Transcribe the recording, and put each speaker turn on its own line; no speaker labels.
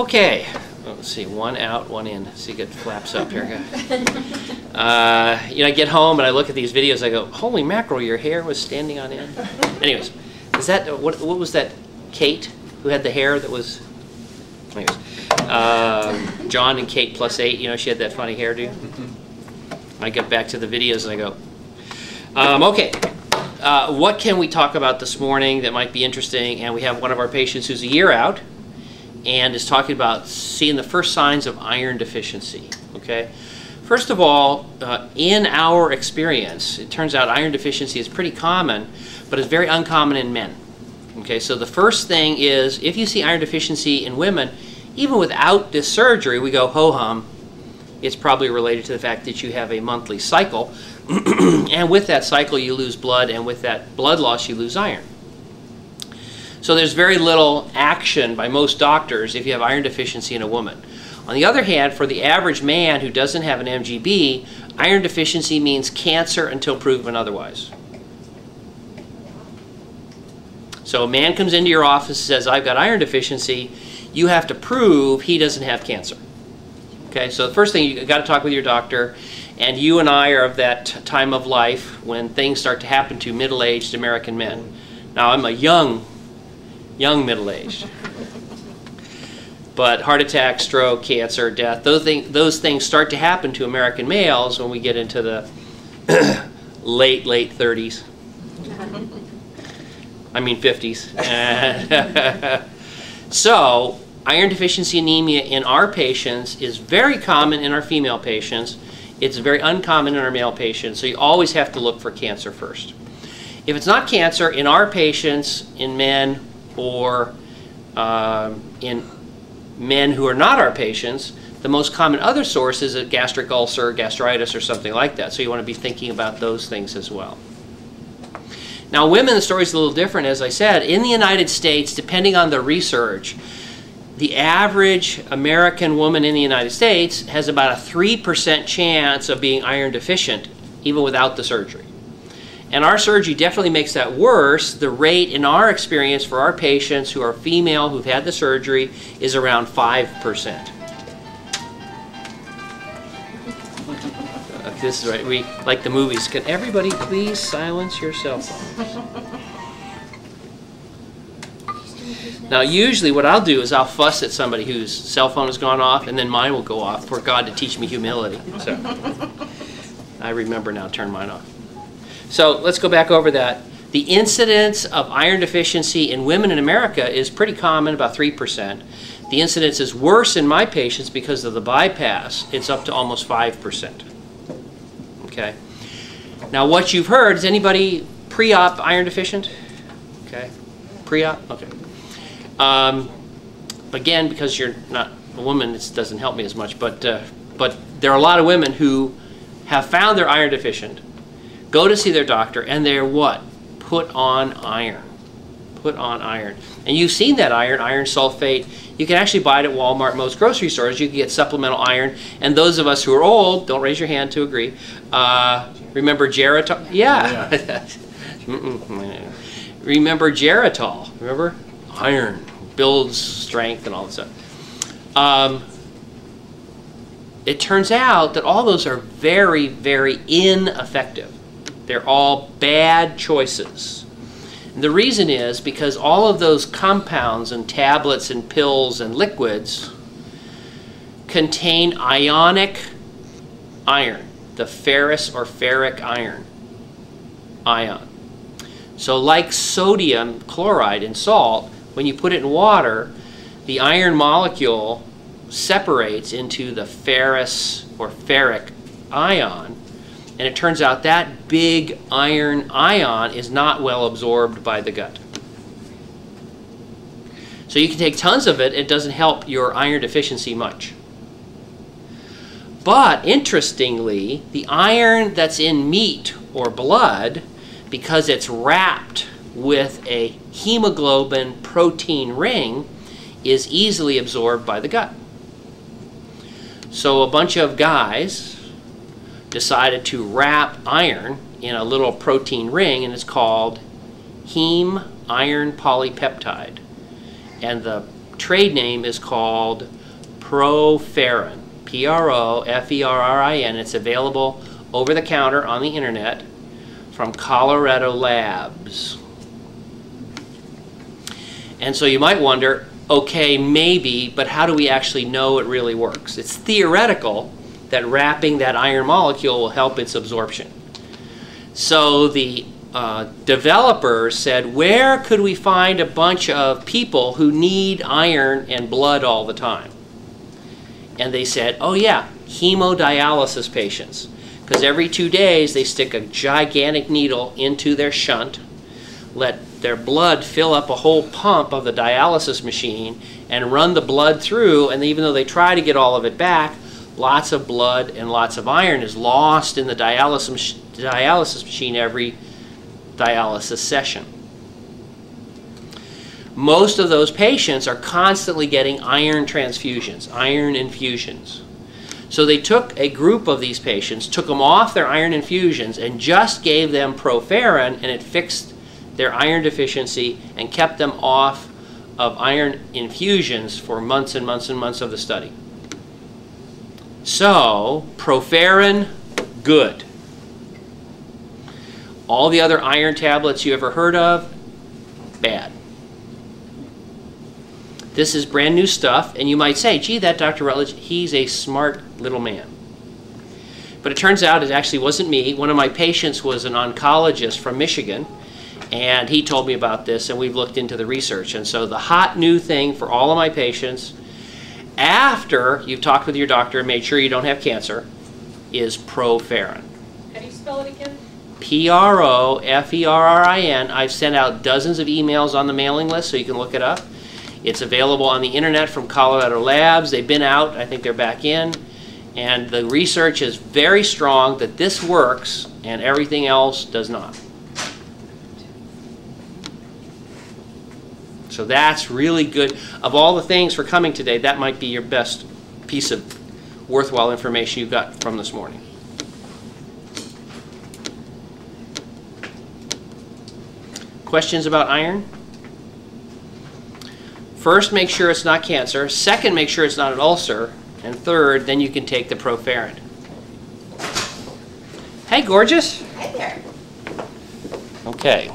Okay, let's see, one out, one in. See, it flaps up here. I get home and I look at these videos. I go, "Holy mackerel, your hair was standing on end." Anyways, is that what was that? Kate, who had the hair that was. Anyways, John and Kate +8. She had that funny hairdo. I get back to the videos and I go, okay. What can we talk about this morning that might be interesting? And we have one of our patients who's a year out and is talking about seeing the first signs of iron deficiency. Okay, first of all, in our experience, it turns out iron deficiency is pretty common, but it's very uncommon in men. Okay, so the first thing is, if you see iron deficiency in women, even without this surgery, we go ho-hum. It's probably related to the fact that you have a monthly cycle, and with that cycle you lose blood, and with that blood loss you lose iron. So there's very little action by most doctors if you have iron deficiency in a woman. On the other hand, for the average man who doesn't have an MGB, iron deficiency means cancer until proven otherwise. So a man comes into your office and says, "I've got iron deficiency," you have to prove he doesn't have cancer. Okay, so the first thing, you've got to talk with your doctor, and you and I are of that time of life when things start to happen to middle-aged American men. Now, I'm a young middle-aged. But heart attack, stroke, cancer, death, those things start to happen to American males when we get into the late 30s. I mean 50s. So, iron deficiency anemia in our patients is very common in our female patients. It's very uncommon in our male patients, so you always have to look for cancer first. If it's not cancer, in our patients, in men, or in men who are not our patients, the most common other source is a gastric ulcer, gastritis, or something like that. So you want to be thinking about those things as well. Now, women, the story's a little different, as I said. In the United States, depending on the research, the average American woman in the United States has about a 3% chance of being iron deficient, even without the surgery. And our surgery definitely makes that worse. The rate in our experience for our patients who are female who've had the surgery is around 5%. This is right. We like the movies. Can everybody please silence your cell phones? Now, usually what I'll do is I'll fuss at somebody whose cell phone has gone off, and then mine will go off for God to teach me humility. So I remember now to turn mine off. So let's go back over that. The incidence of iron deficiency in women in America is pretty common, about 3%. The incidence is worse in my patients because of the bypass. It's up to almost 5%. Okay. Now, what you've heard, is anybody pre-op iron deficient? Okay. Pre-op? Okay. Again, because you're not a woman, this doesn't help me as much, but there are a lot of women who have found they're iron deficient, go to see their doctor, and they're what? Put on iron. Put on iron. And you've seen that iron sulfate. You can actually buy it at Walmart, most grocery stores. You can get supplemental iron. And those of us who are old, don't raise your hand to agree, remember Geritol? Yeah. Remember Geritol? Remember? Iron builds strength and all that stuff. It turns out that all those are very, very ineffective. They're all bad choices. And the reason is because all of those compounds and tablets and pills and liquids contain ionic iron, the ferrous or ferric iron ion. So like sodium chloride in salt, when you put it in water, the iron molecule separates into the ferrous or ferric ion, and it turns out that big iron ion is not well absorbed by the gut. So you can take tons of it, it doesn't help your iron deficiency much. But interestingly, the iron that's in meat or blood, because it's wrapped with a hemoglobin protein ring, is easily absorbed by the gut. So a bunch of guys decided to wrap iron in a little protein ring, and it's called heme iron polypeptide. And the trade name is called Proferrin. Proferrin. It's available over the counter on the internet from Colorado Labs. And so you might wonder, okay, maybe, but how do we actually know it really works? It's theoretical that wrapping that iron molecule will help its absorption. So the developers said, where could we find a bunch of people who need iron and blood all the time? And they said, oh yeah, hemodialysis patients. Because every 2 days they stick a gigantic needle into their shunt, let their blood fill up a whole pump of the dialysis machine, and run the blood through, and even though they try to get all of it back, lots of blood and lots of iron is lost in the dialysis machine every dialysis session. Most of those patients are constantly getting iron transfusions, iron infusions. So they took a group of these patients, took them off their iron infusions, and just gave them Proferrin, and it fixed their iron deficiency and kept them off of iron infusions for months and months and months of the study. So, Proferrin, good. All the other iron tablets you ever heard of, bad. This is brand new stuff, and you might say, gee, that Dr. Rutledge, he's a smart little man. But it turns out it actually wasn't me. One of my patients was an oncologist from Michigan, and he told me about this, and we've looked into the research. And so the hot new thing for all of my patients, after you've talked with your doctor and made sure you don't have cancer, is Proferrin.
How do you spell it again?
Proferrin. I've sent out dozens of emails on the mailing list, so you can look it up. It's available on the internet from Colorado Labs. They've been out. I think they're back in. And the research is very strong that this works and everything else does not. So that's really good. Of all the things for coming today, that might be your best piece of worthwhile information you got from this morning. Questions about iron? First, make sure it's not cancer. Second, make sure it's not an ulcer. And third, then you can take the Proferrin. Hey, gorgeous.
Hi there.
Okay.